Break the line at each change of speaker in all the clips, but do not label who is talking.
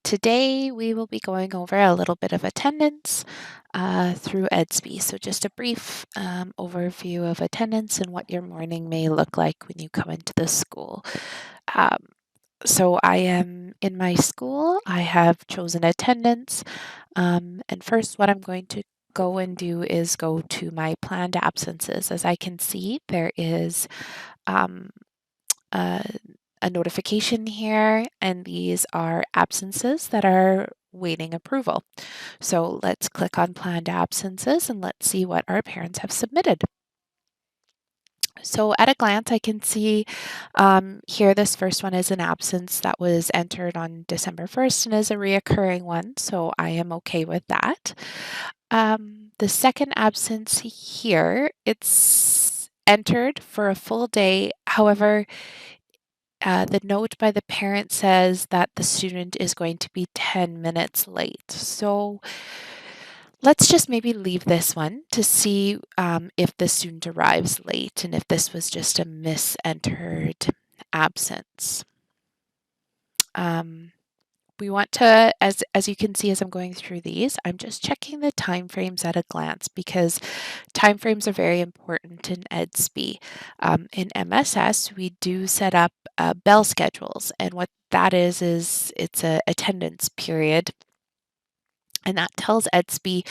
Today we will be going over a little bit of attendance through EDSB. So just a brief overview of attendance and what your morning may look like when you come into the school. Um, so I am in my school. I have chosen attendance. And first what I'm going to go and do is go to my planned absences. As I can see, there is um, a notification here, and these are absences that are waiting approval. So let's click on planned absences and let's see what our parents have submitted. So at a glance, I can see here this first one is an absence that was entered on December 1st and is a reoccurring one, so I am okay with that. The second absence here, it's entered for a full day. However, the note by the parent says that the student is going to be 10 minutes late. So let's just maybe leave this one to see if the student arrives late and if this was just a misentered absence. We want to, as you can see as I'm going through these, I'm just checking the time frames at a glance because time frames are very important in EDSB. In MSS, we do set up bell schedules, and what that is it's a attendance period, and that tells EDSB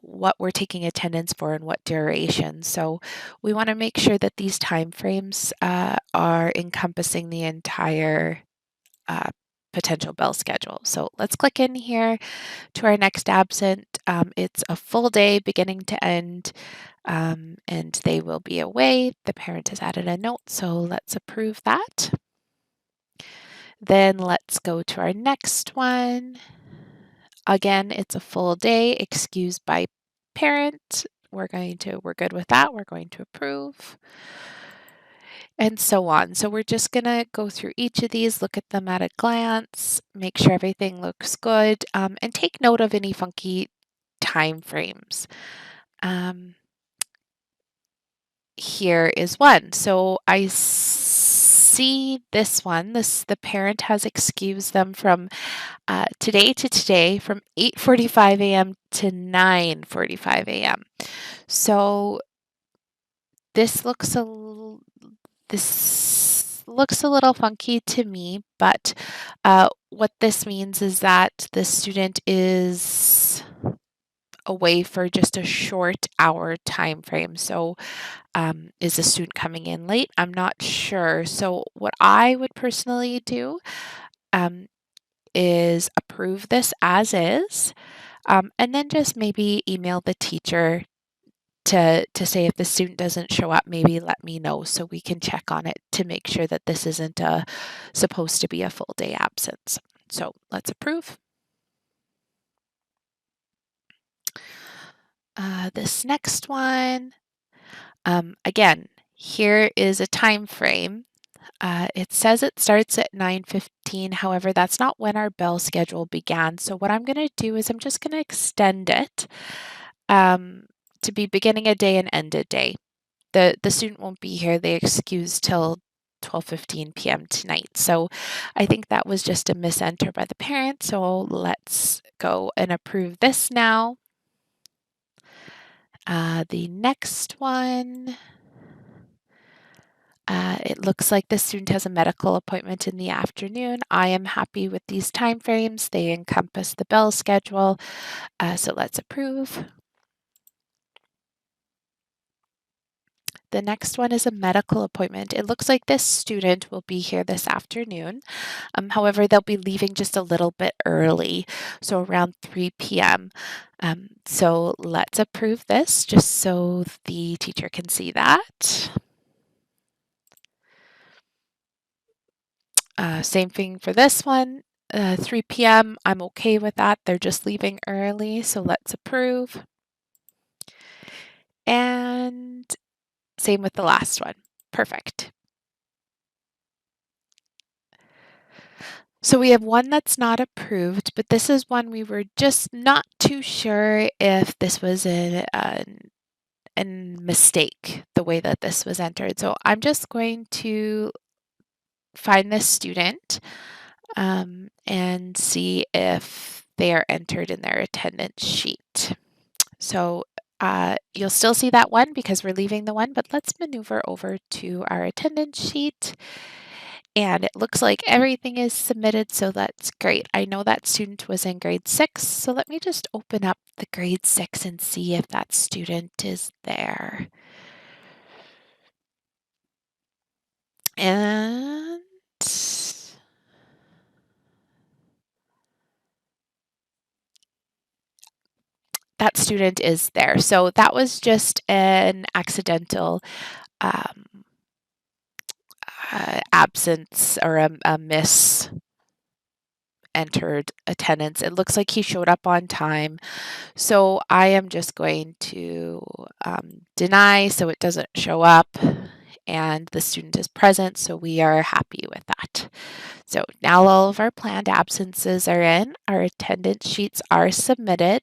what we're taking attendance for and what duration. So we want to make sure that these time frames are encompassing the entire potential bell schedule. So let's click in here to our next absent. It's a full day beginning to end, and they will be away. The parent has added a note, so let's approve that. Then let's go to our next one. Again, it's a full day, excused by parent. We're good with that. We're going to approve. And so on. So we're just going to go through each of these, look at them at a glance, make sure everything looks good, and take note of any funky time frames. Here is one. So I see this one. The parent has excused them from today to today from 8:45 a.m. to 9:45 a.m. So this looks a little funky to me, but what this means is that the student is away for just a short hour time frame. So is the student coming in late? I'm not sure. So what I would personally do is approve this as is, and then just maybe email the teacher to say if the student doesn't show up, maybe let me know so we can check on it to make sure that this isn't supposed to be a full day absence. So let's approve. This next one, again, here is a time frame. It says it starts at 9:15. However, that's not when our bell schedule began. So what I'm going to do is I'm just going to extend it to be beginning a day and end a day. The student won't be here. They excused till 12:15 p.m. tonight. So I think that was just a misenter by the parent. So let's go and approve this now. The next one, it looks like the student has a medical appointment in the afternoon. I am happy with these time frames. They encompass the bell schedule. So let's approve. The next one is a medical appointment. It looks like this student will be here this afternoon. However, they'll be leaving just a little bit early, so around 3 p.m. So let's approve this just so the teacher can see that. Same thing for this one. 3 p.m. I'm okay with that. They're just leaving early, so let's approve. And same with the last one. Perfect. So we have one that's not approved, but this is one we were just not too sure if this was a mistake, the way that this was entered. So I'm just going to find this student. and see if they are entered in their attendance sheet. So you'll still see that one because we're leaving the one, but let's maneuver over to our attendance sheet. And it looks like everything is submitted, so that's great. I know that student was in grade 6, so let me just open up the grade 6 and see if that student is there. And that student is there. So that was just an accidental um, absence or a miss entered attendance. It looks like he showed up on time. So I am just going to deny so it doesn't show up and the student is present. So we are happy with that. So now all of our planned absences are in, our attendance sheets are submitted.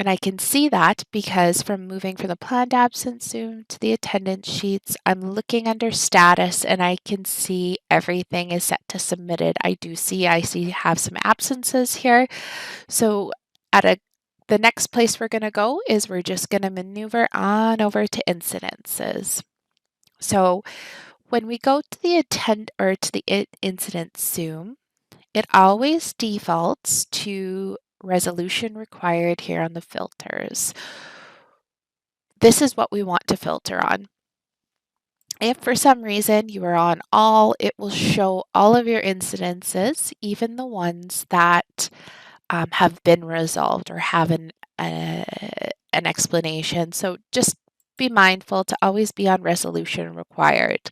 And I can see that because from moving from the planned absence Zoom to the attendance sheets, I'm looking under status and I can see everything is set to submitted. I have some absences here. So the next place we're going to go is we're just going to maneuver on over to incidences. So when we go to the incident Zoom, it always defaults to resolution required here on the filters. This is what we want to filter on. If for some reason you are on all, it will show all of your incidences, even the ones that have been resolved or have an explanation. So just be mindful to always be on resolution required.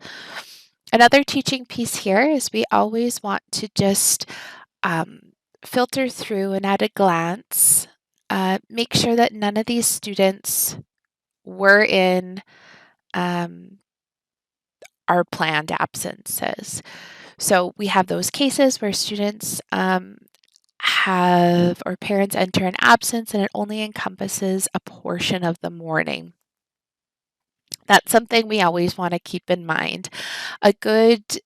Another teaching piece here is we always want to just filter through and at a glance, make sure that none of these students were in our planned absences. So we have those cases where students have or parents enter an absence and it only encompasses a portion of the morning. That's something we always want to keep in mind. A good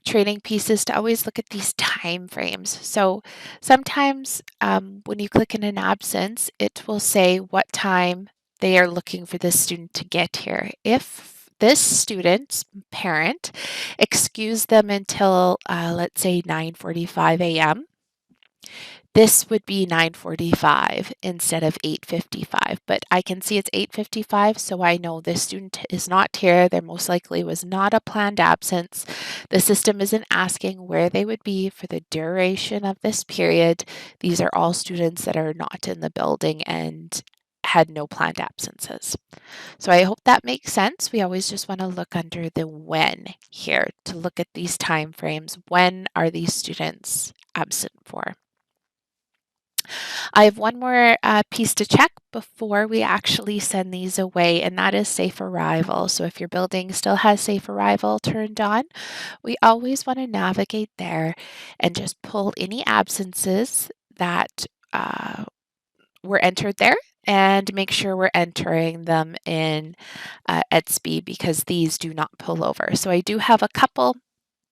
training piece is to always look at these time frames. So sometimes when you click in an absence, it will say what time they are looking for this student to get here. If this student's parent excused them until, let's say, 9:45 a.m., this would be 9:45 instead of 8:55, but I can see it's 8:55, so I know this student is not here. There most likely was not a planned absence. The system isn't asking where they would be for the duration of this period. These are all students that are not in the building and had no planned absences. So I hope that makes sense. We always just want to look under the when here to look at these time frames. When are these students absent for? I have one more piece to check before we actually send these away, and that is safe arrival. So if your building still has safe arrival turned on, we always want to navigate there and just pull any absences that were entered there and make sure we're entering them in EDSB because these do not pull over. So I do have a couple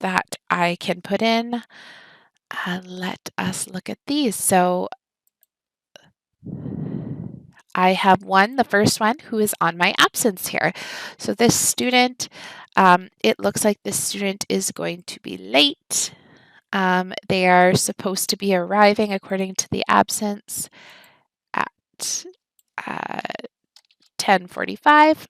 that I can put in. Let us look at these. So I have the first one, who is on my absence here. So this student, it looks like this student is going to be late. They are supposed to be arriving according to the absence at 10:45.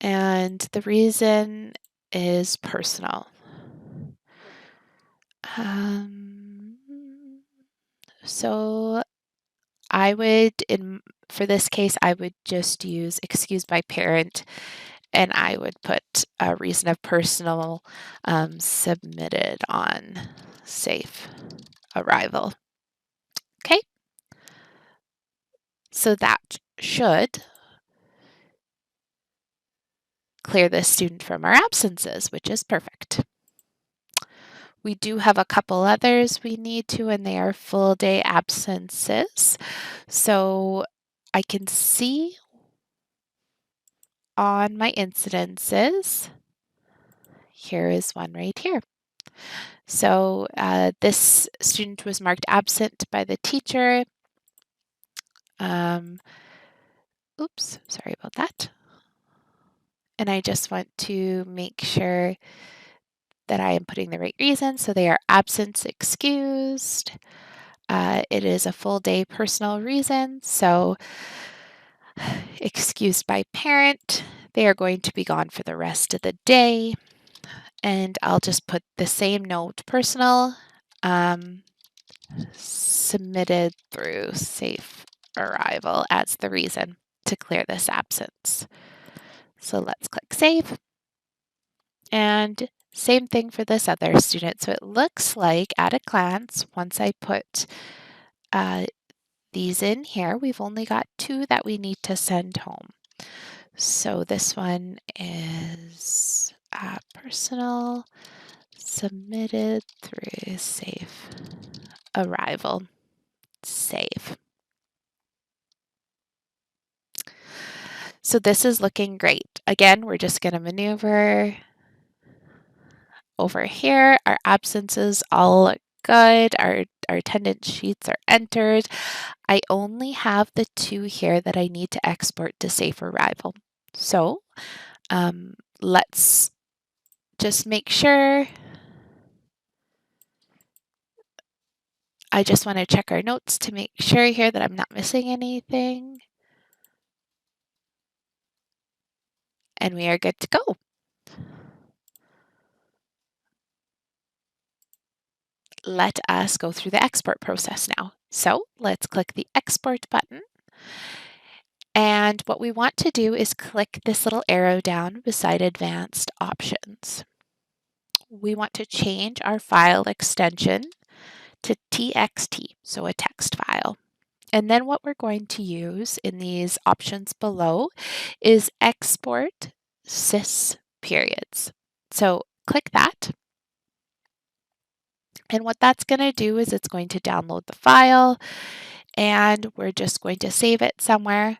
And the reason is personal. So I would, for this case, I would just use excused by parent and I would put a reason of personal submitted on safe arrival. Okay, so that should clear this student from our absences, which is perfect. We do have a couple others we need to, and they are full day absences. So I can see on my incidences here is one right here. So this student was marked absent by the teacher. Oops, sorry about that. And I just want to make sure that I am putting the right reason. So they are absence excused. It is a full day personal reason. So excused by parent. They are going to be gone for the rest of the day. And I'll just put the same note, personal, submitted through safe arrival as the reason to clear this absence. So let's click save. And same thing for this other student. So it looks like at a glance, once I put these in here, we've only got 2 that we need to send home. So this one is personal, submitted through safe arrival. Save. So this is looking great. Again, we're just going to maneuver over here. Our absences all look good. Our attendance sheets are entered. I only have the 2 here that I need to export to safe arrival. So let's just make sure. I just want to check our notes to make sure here that I'm not missing anything. And we are good to go. Let us go through the export process now. So let's click the export button. And what we want to do is click this little arrow down beside advanced options. We want to change our file extension to TXT, so a text file. And then what we're going to use in these options below is export sys periods. So click that. And what that's going to do is it's going to download the file, and we're just going to save it somewhere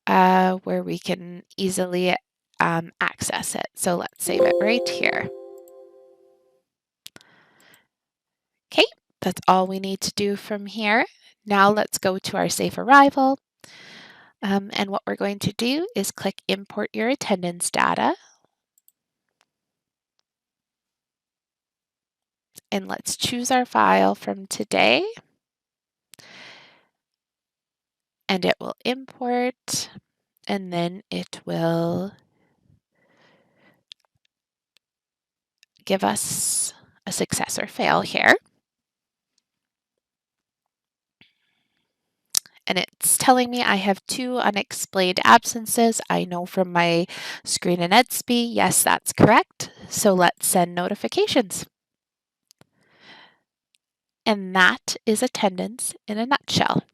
where we can easily access it. So let's save it right here. Okay, that's all we need to do from here. Now let's go to our safe arrival. And what we're going to do is click import your attendance data. And let's choose our file from today. And it will import, and then it will give us a success or fail here. And it's telling me I have 2 unexplained absences. I know from my screen in EdSP, yes, that's correct. So let's send notifications. And that is attendance in a nutshell.